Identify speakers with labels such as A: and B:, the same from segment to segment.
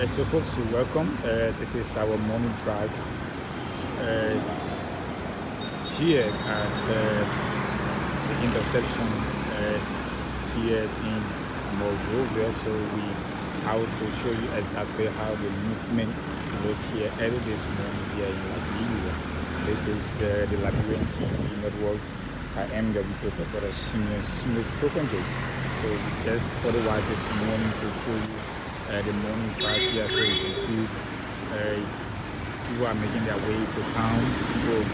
A: So folks, welcome. This is our morning drive uh, here at the intersection here in Monrovia. So we out to show you exactly how the movement look here early this morning here in Liberia. This is the Liberian TV network. I am the reporter for the senior Smith Proconjo. So we just otherwise this morning to show you the morning drive here, so you can see people are making their way to town. People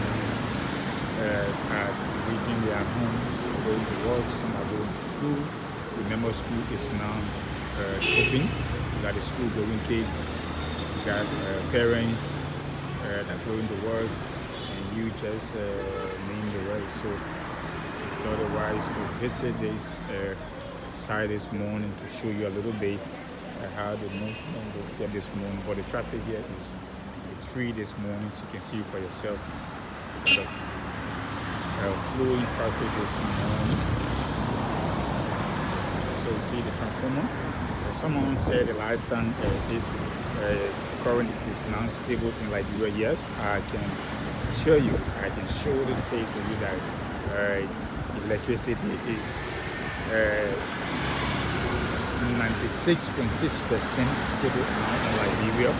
A: are reaching their homes, going to work. Some are going to school. Remember, school is now open. You got the school going kids. You got parents that are going to work, and you just name the rest. So otherwise to visit this side this morning to show you a little bit how the movement will get this morning. But the traffic here is free this morning, so you can see for yourself. The flowing traffic this morning. So you see the transformer. Someone said the last time if current is now stable in Liberia. Yes, I can show you. I can surely say to you that electricity is 96.6% stable now in Liberia,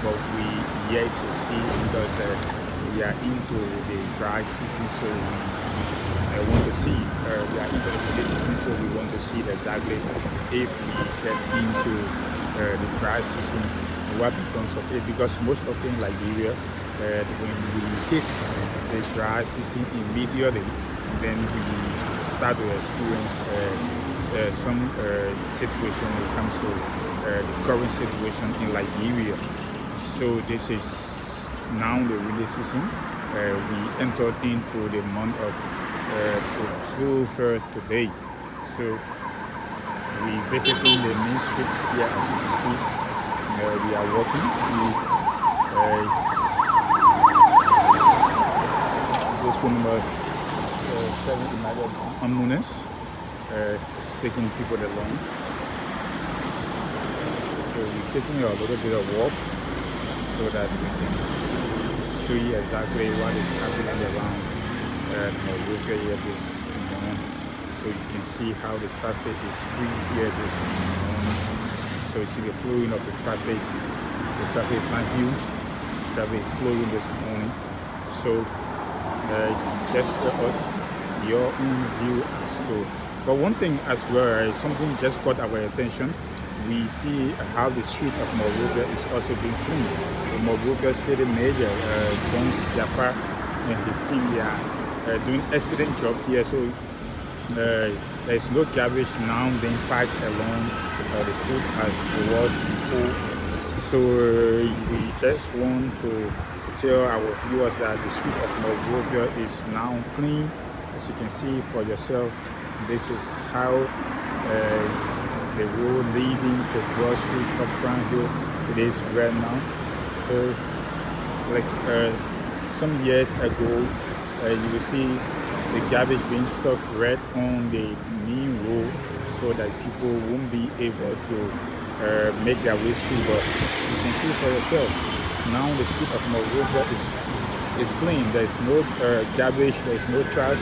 A: but we yet to see because we are into the dry season, so we want to see. We are into the rainy season, so we want to see exactly if we get into the dry season, what becomes of it. Because most of in Liberia, when we hit the dry season immediately, then we start to experience some situation when it comes to the current situation in Liberia. So this is now the rainy season. We entered into the month of October today. So we visiting the main street here, as you can see. We are walking. See this from 7 United Amunas. It's taking people along. So we're taking a little bit of walk so that we can show you exactly what is happening around Monrovia here this morning. So you can see how the traffic is free here this morning. So you see the flowing of the traffic. The traffic is not huge. The traffic is flowing this morning. So just for us, your own view as to. But one thing as well, something just caught our attention. We see how the street of Monrovia is also being cleaned. The Monrovia City Mayor, John Siapa, and his team, they are doing excellent job here. So there is no garbage now being packed along the street as it was before. So we just want to tell our viewers that the street of Monrovia is now clean. As you can see for yourself, this is how the road leading to Broad Street up Crown Hill it is right now. So like some years ago, you will see the garbage being stuck right on the main road so that people won't be able to make their way through. But you can see for yourself, now the street of Monrovia is clean. There is no garbage, there is no trash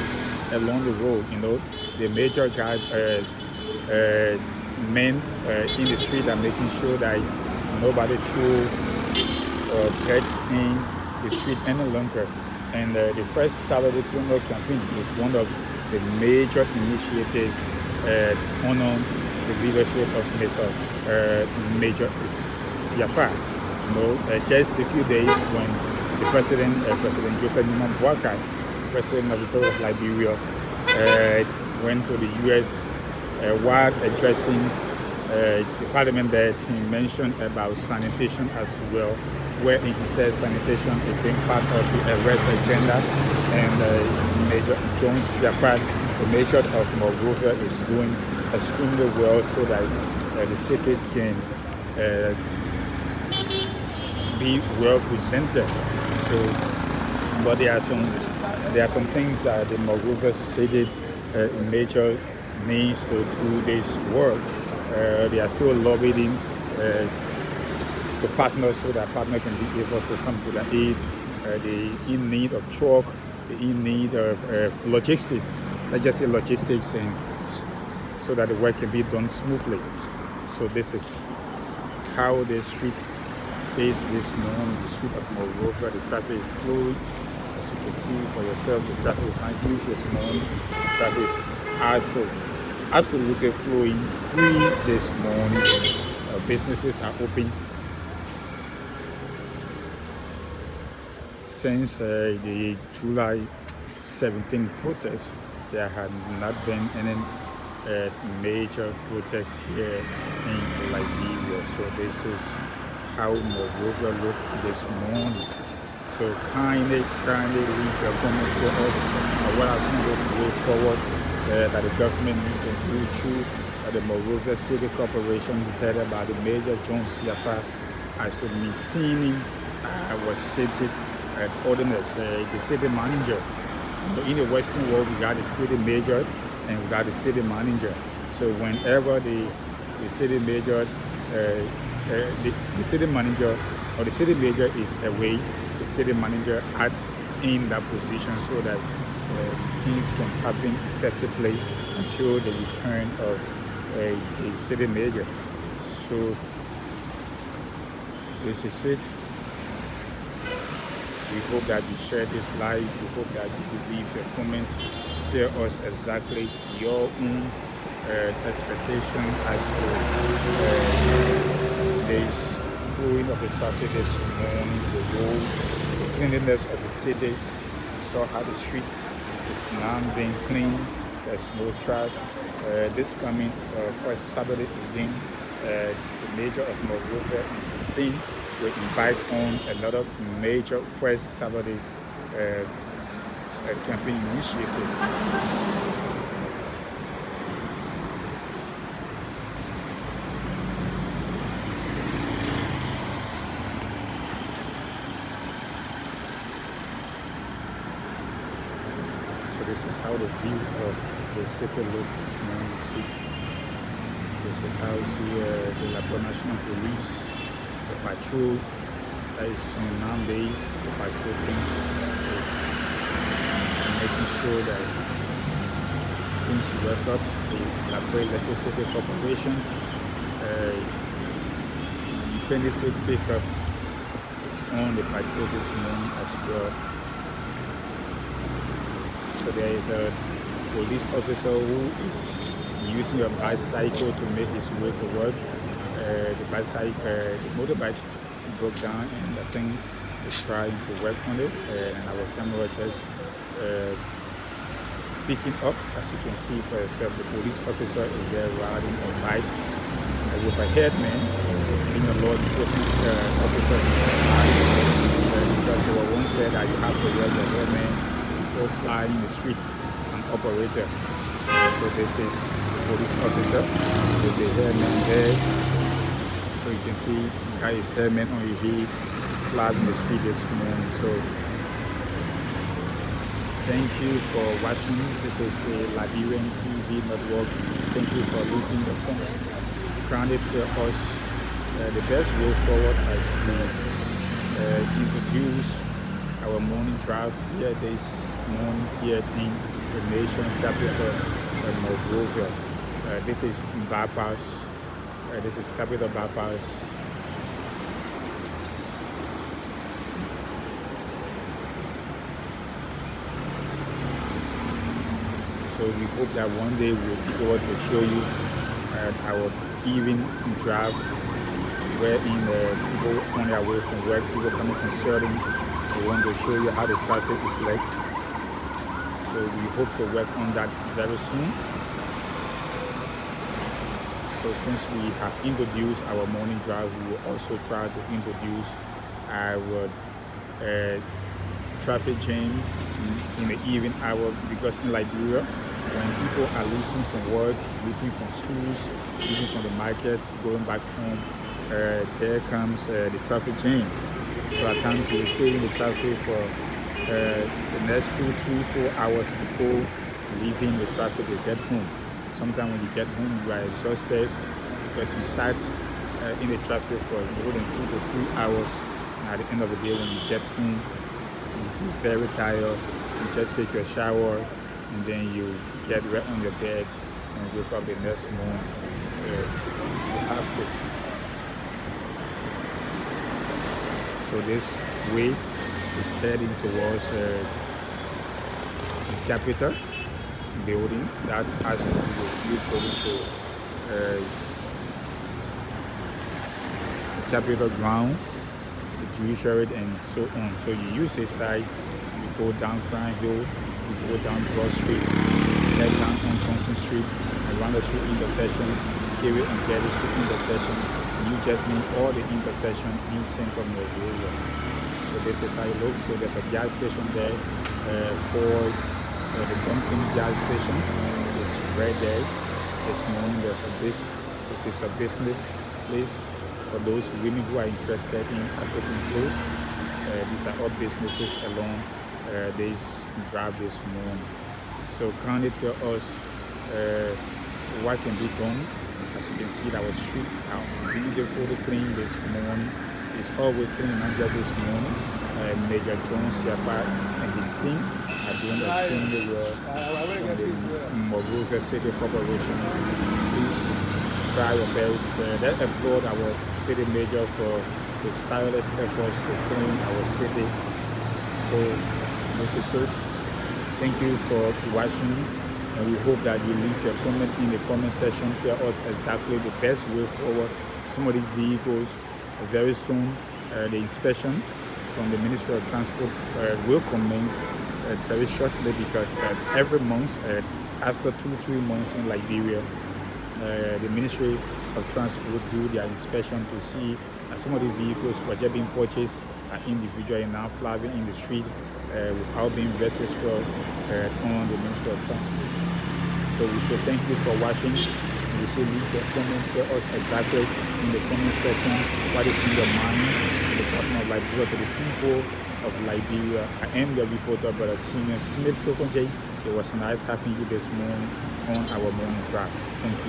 A: along the road. You know, the major men in the street are making sure that nobody throw threats in the street any longer. And the first Saturday criminal campaign is one of the major initiatives honor the leadership of Mr. Major Siapa. You know, just a few days when the President Joseph Boakai, President of the Republic of Liberia, went to the U.S. While addressing the parliament, that he mentioned about sanitation as well, where he says sanitation is being part of the arrest agenda, and Major John Siapa, the mayor of Monrovia, is doing extremely well so that the city can be well presented. So, but there are some things that the Monrovia city major needs to do this work. They are still lobbying the partners so that partner can be able to come to their aid. They in need of truck, they in need of logistics. Let's just say logistics, and so that the work can be done smoothly. So this is how the street is this morning. The street of Monrovia, the traffic is flowing. As you can see for yourself, the traffic is not huge this morning. The traffic is also absolutely flowing free this morning. Businesses are open. Since the July 17th protest, there had not been any major protest here in Liberia. So this is how Monrovia looked this morning. So kindly leave your comment to us. What are some of those way forward that the government needs to do through the Monrovia City Corporation, headed by the Major John Siafa, as to maintaining our city ordinance, the city manager. In the Western world, we got the city major and we got the city manager. So whenever the city major, the city manager or the city major is away, the city manager acts in that position so that things can happen effectively until the return of a city major. So this is it. We hope that you share this live. We hope that you will leave your comments. Tell us exactly your own expectation as to this flowing of the traffic this morning, the road, the cleanliness of the city. You saw how the street is now being clean. There's no trash. This coming first Saturday evening, the Major of Monrovia and Christine will invite on another major first Saturday campaign initiative. So this is how the view of the city looks this morning. See, this is how you see the Liberia National Police, the patrol that is on nowadays. The patrol thing is making sure that things work up. The Liberia Electricity Corporation utility pickup is on the patrol this morning as well. So there is a police officer who is using a bicycle to make his way to work. The motorbike broke down, and I think they're trying to work on it. And our camera just picking up, as you can see for yourself. The police officer is there riding a bike with a headman, being a law enforcement officer. Because it was once said that you have to wear the headman before flying the street as an operator. So this is the police officer with the hairman there. So you can see the guy is hairman on his head, flying the street this morning. So thank you for watching. This is the Liberian TV network. Thank you for leaving the comment. Grounded to us the best way forward as we introduce our morning drive here this morning here in the nation capital of Monrovia. This is bypass. This is capital bypass. So we hope that one day we'll be able to show you our evening drive, wherein people on their way from work, people coming from settings. We want to show you how the traffic is like. So we hope to work on that very soon. So since we have introduced our morning drive, we will also try to introduce our traffic jam in the evening hour, because in Liberia, when people are leaving from work, leaving from schools, leaving from the market, going back home, there comes the traffic jam. So at times you will stay in the traffic for the next 2, 3, 4 hours before leaving the traffic to get home. Sometimes when you get home, you are exhausted because you sat in the traffic for more than 2 to 3 hours. And at the end of the day, when you get home, you feel very tired. You just take your shower and then you get right on your bed and wake up the next morning. So you have to. So this way is heading towards the Capitol building that has to do with going to Capitol ground, the judiciary, and so on. So you use this side, you go down Crown Hill, you go down Broad Street, head down on Johnson Street, around the street intersection, Kiwi and Getty Street intersection. And you just need all the intersection in central Monrovia. So this is how it looks. So there's a gas station there called the Dumping gas station. It's right there. This morning this is a business place for those women who are interested in African clothes. These are all businesses along this drive this morning. So kindly tell us what can be done. As you can see, our street are beautifully clean this morning. It's always clean under this morning. Major John Siapa and his team are doing extremely well from the Monrovia City Corporation. Please try your best. Let's applaud our city major for his tireless efforts to clean our city. So, Mr. Sir, thank you for watching, and we hope that you leave your comment in the comment section. Tell us exactly the best way forward. Some of these vehicles, very soon, the inspection from the Ministry of Transport will commence very shortly, because every month, after 2-3 months in Liberia, the Ministry of Transport do their inspection to see some of the vehicles which are being purchased are individually now flying in the street without being registered on the Ministry of Transport. So we say thank you for watching. We say leave your comment, tell us exactly in the comment section what is in your mind in the Department of Liberia to the people of Liberia. I am your reporter, Brother Senior Smith Kokonje. It was nice having you this morning on our morning drive. Thank you.